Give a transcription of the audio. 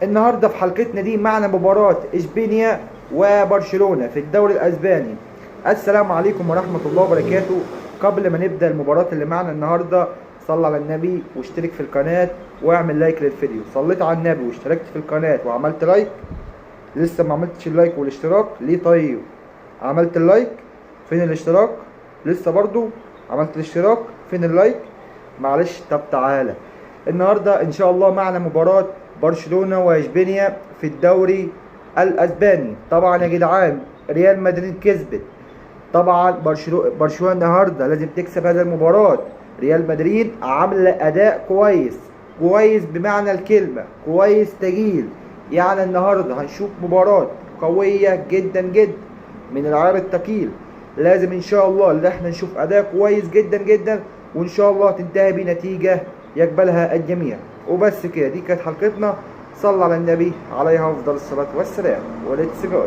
النهارده في حلقتنا دي معنا مباراة اشبيليا وبرشلونة في الدوري الاسباني. السلام عليكم ورحمة الله وبركاته. قبل ما نبدأ المباراة اللي معنا النهارده، صل على النبي واشترك في القناة واعمل لايك للفيديو. صليت على النبي واشتركت في القناة وعملت لايك؟ لسه ما عملتش اللايك والاشتراك ليه؟ طيب عملت اللايك، فين الاشتراك؟ لسه برضو عملت الاشتراك، فين اللايك؟ معلش. طب تعالى النهارده ان شاء الله معنا مباراة برشلونة واشبيليا في الدوري الاسباني. طبعا يا جدعان ريال مدريد كسبت، طبعا برشلونة النهارده لازم تكسب هذه المباراة. ريال مدريد عامله اداء كويس بمعنى الكلمة، كويس تقيل. يعني النهارده هنشوف مباراة قوية جدا جدا من العيار الثقيل. لازم ان شاء الله ان احنا نشوف اداء كويس جدا جدا، وان شاء الله تنتهي بنتيجة يقبلها الجميع. وبس كده، دي كانت حلقتنا. صلى على النبي عليه افضل الصلاة والسلام، وليتس جو.